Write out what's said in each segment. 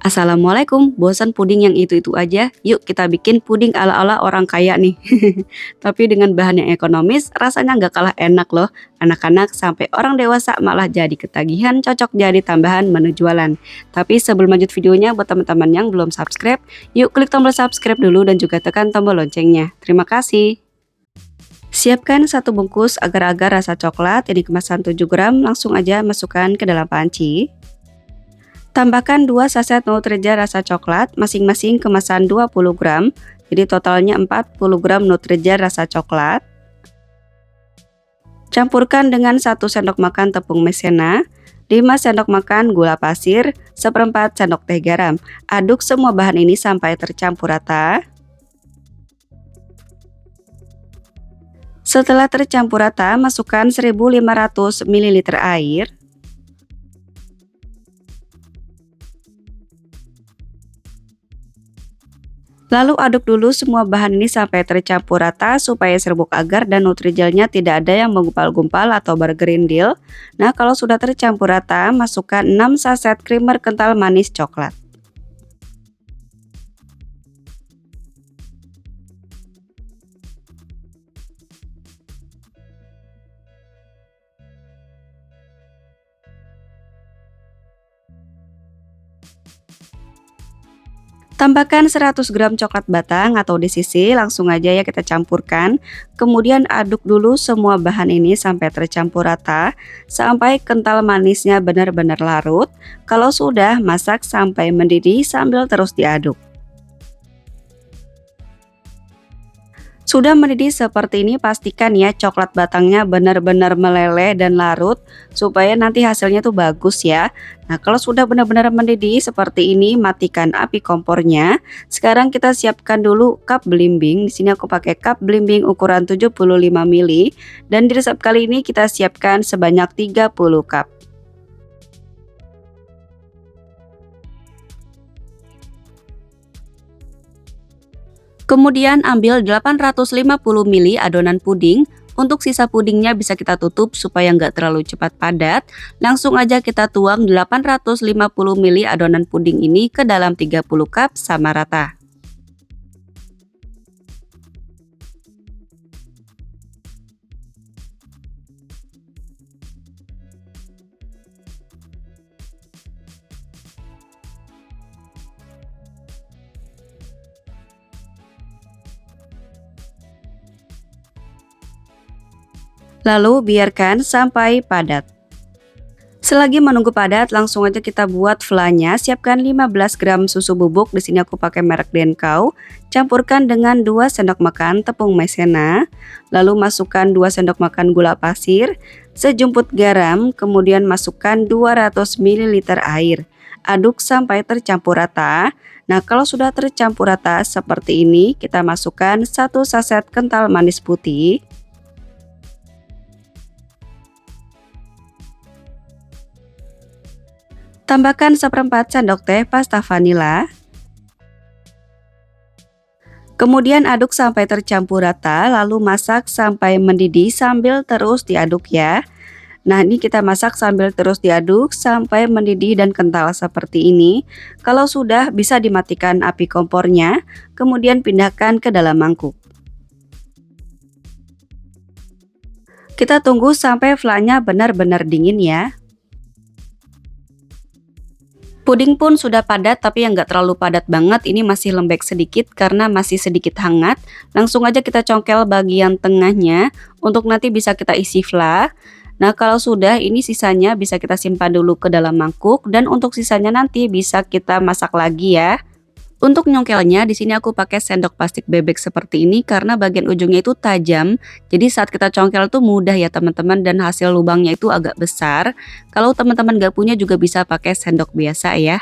Assalamualaikum, bosan puding yang itu-itu aja? Yuk kita bikin puding ala-ala orang kaya nih. Tapi dengan bahan yang ekonomis, rasanya nggak kalah enak loh. Anak-anak sampai orang dewasa malah jadi ketagihan, cocok jadi tambahan menu jualan. Tapi sebelum lanjut videonya, buat teman-teman yang belum subscribe, yuk klik tombol subscribe dulu dan juga tekan tombol loncengnya. Terima kasih. Siapkan satu bungkus agar-agar rasa coklat, ini kemasan 7 gram, langsung aja masukkan ke dalam panci. Tambahkan 2 saset Nutrija rasa coklat, masing-masing kemasan 20 gram, jadi totalnya 40 gram Nutrija rasa coklat. Campurkan dengan 1 sendok makan tepung maizena, 5 sendok makan gula pasir, 1/4 sendok teh garam. Aduk semua bahan ini sampai tercampur rata. Setelah tercampur rata, masukkan 1500 ml air. Lalu aduk dulu semua bahan ini sampai tercampur rata supaya serbuk agar dan Nutrijelnya tidak ada yang menggumpal-gumpal atau bergerindil. Nah, kalau sudah tercampur rata, masukkan 6 saset creamer kental manis coklat. Tambahkan 100 gram coklat batang atau disisi, langsung aja ya kita campurkan. Kemudian aduk dulu semua bahan ini sampai tercampur rata, sampai kental manisnya benar-benar larut. Kalau sudah, masak sampai mendidih sambil terus diaduk. Sudah mendidih seperti ini, pastikan ya coklat batangnya benar-benar meleleh dan larut supaya nanti hasilnya tuh bagus ya. Nah, kalau sudah benar-benar mendidih seperti ini, matikan api kompornya. Sekarang kita siapkan dulu cup belimbing. Di sini aku pakai cup belimbing ukuran 75 ml dan di resep kali ini kita siapkan sebanyak 30 cup. Kemudian ambil 850 ml adonan puding. Untuk sisa pudingnya bisa kita tutup supaya nggak terlalu cepat padat. Langsung aja kita tuang 850 ml adonan puding ini ke dalam 30 cup sama rata. Lalu biarkan sampai padat. Selagi menunggu padat, langsung aja kita buat flanya. Siapkan 15 gram susu bubuk, di sini aku pakai merek Denkau. Campurkan dengan 2 sendok makan tepung maizena, lalu masukkan 2 sendok makan gula pasir, sejumput garam, kemudian masukkan 200 ml air. Aduk sampai tercampur rata. Nah, kalau sudah tercampur rata seperti ini, kita masukkan 1 saset kental manis putih. Tambahkan 1/4 sendok teh pasta vanila. Kemudian aduk sampai tercampur rata, lalu masak sampai mendidih sambil terus diaduk ya. Nah, ini kita masak sambil terus diaduk sampai mendidih dan kental seperti ini. Kalau sudah, bisa dimatikan api kompornya, kemudian pindahkan ke dalam mangkuk. Kita tunggu sampai flanya benar-benar dingin ya. Puding pun sudah padat, tapi yang nggak terlalu padat banget, ini masih lembek sedikit karena masih sedikit hangat. Langsung aja kita congkel bagian tengahnya untuk nanti bisa kita isi fla. Nah, kalau sudah, ini sisanya bisa kita simpan dulu ke dalam mangkuk dan untuk sisanya nanti bisa kita masak lagi ya. Untuk nyongkelnya di sini aku pakai sendok plastik bebek seperti ini karena bagian ujungnya itu tajam. Jadi saat kita congkel tuh mudah ya teman-teman dan hasil lubangnya itu agak besar. Kalau teman-teman gak punya juga bisa pakai sendok biasa ya.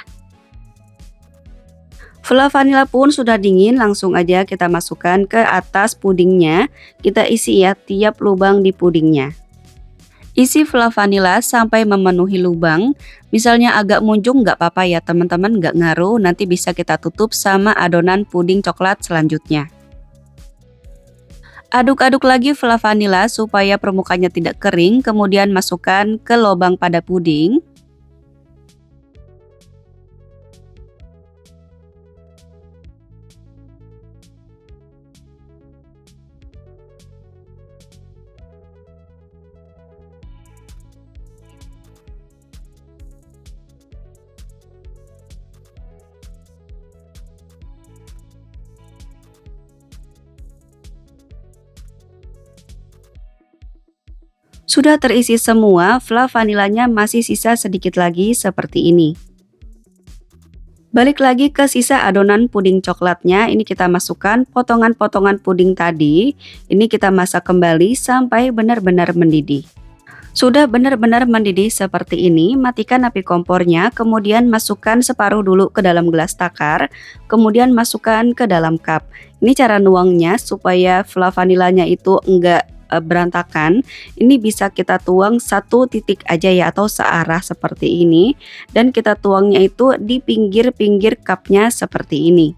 Fla vanila pun sudah dingin, langsung aja kita masukkan ke atas pudingnya. Kita isi ya tiap lubang di pudingnya. Isi fla vanila sampai memenuhi lubang. Misalnya agak munjung nggak apa-apa ya teman-teman, nggak ngaruh. Nanti bisa kita tutup sama adonan puding coklat selanjutnya. Aduk-aduk lagi fla vanila supaya permukaannya tidak kering. Kemudian masukkan ke lubang pada puding. Sudah terisi semua, fla vanilanya masih sisa sedikit lagi seperti ini. Balik lagi ke sisa adonan puding coklatnya, ini kita masukkan potongan-potongan puding tadi. Ini kita masak kembali sampai benar-benar mendidih. Sudah benar-benar mendidih seperti ini, matikan api kompornya, kemudian masukkan separuh dulu ke dalam gelas takar, kemudian masukkan ke dalam cup. Ini cara nuangnya supaya fla vanilanya itu enggak berantakan. Ini bisa kita tuang satu titik aja ya, atau searah seperti ini, dan kita tuangnya itu di pinggir-pinggir cupnya seperti ini.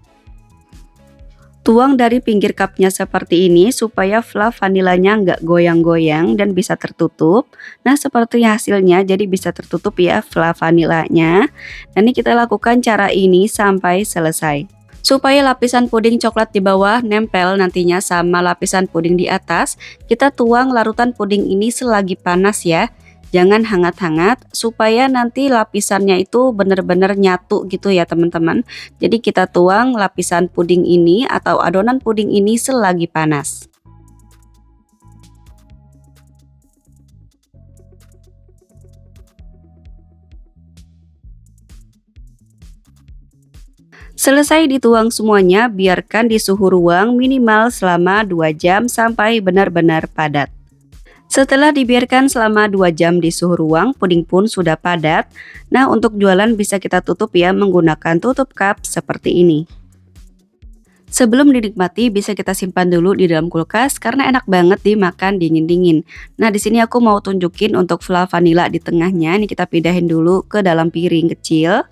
Tuang dari pinggir cupnya seperti ini supaya fla vanilanya nggak goyang-goyang dan bisa tertutup. Nah, seperti hasilnya, jadi bisa tertutup ya fla vanilanya. Dan ini kita lakukan cara ini sampai selesai. Supaya lapisan puding coklat di bawah nempel nantinya sama lapisan puding di atas, kita tuang larutan puding ini selagi panas ya. Jangan hangat-hangat supaya nanti lapisannya itu benar-benar nyatu gitu ya teman-teman. Jadi kita tuang lapisan puding ini atau adonan puding ini selagi panas. Selesai dituang semuanya, biarkan di suhu ruang minimal selama 2 jam sampai benar-benar padat. Setelah dibiarkan selama 2 jam di suhu ruang, puding pun sudah padat. Nah, untuk jualan bisa kita tutup ya menggunakan tutup cup seperti ini. Sebelum dinikmati bisa kita simpan dulu di dalam kulkas karena enak banget dimakan dingin-dingin. Nah, di sini aku mau tunjukin untuk fla vanila di tengahnya. Ini kita pindahin dulu ke dalam piring kecil.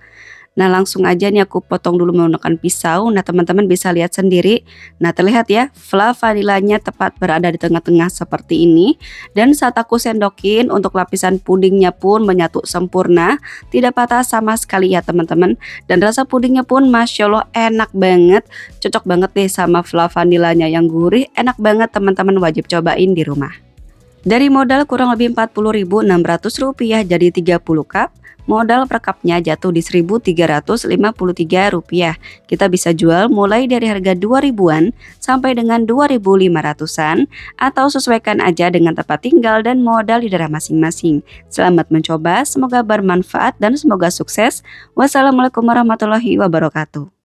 Nah, langsung aja nih aku potong dulu menggunakan pisau. Nah, teman-teman bisa lihat sendiri. Nah, terlihat ya, fla vanilanya tepat berada di tengah-tengah seperti ini. Dan saat aku sendokin, untuk lapisan pudingnya pun menyatu sempurna. Tidak patah sama sekali ya teman-teman. Dan rasa pudingnya pun Masya Allah enak banget. Cocok banget deh sama fla vanilanya yang gurih. Enak banget, teman-teman wajib cobain di rumah. Dari modal kurang lebih Rp40.600 jadi 30 cup. Modal per cupnya jatuh di Rp1.353. Kita bisa jual mulai dari harga 2.000-an sampai dengan 2.500-an atau sesuaikan aja dengan tempat tinggal dan modal di daerah masing-masing. Selamat mencoba, semoga bermanfaat dan semoga sukses. Wassalamualaikum warahmatullahi wabarakatuh.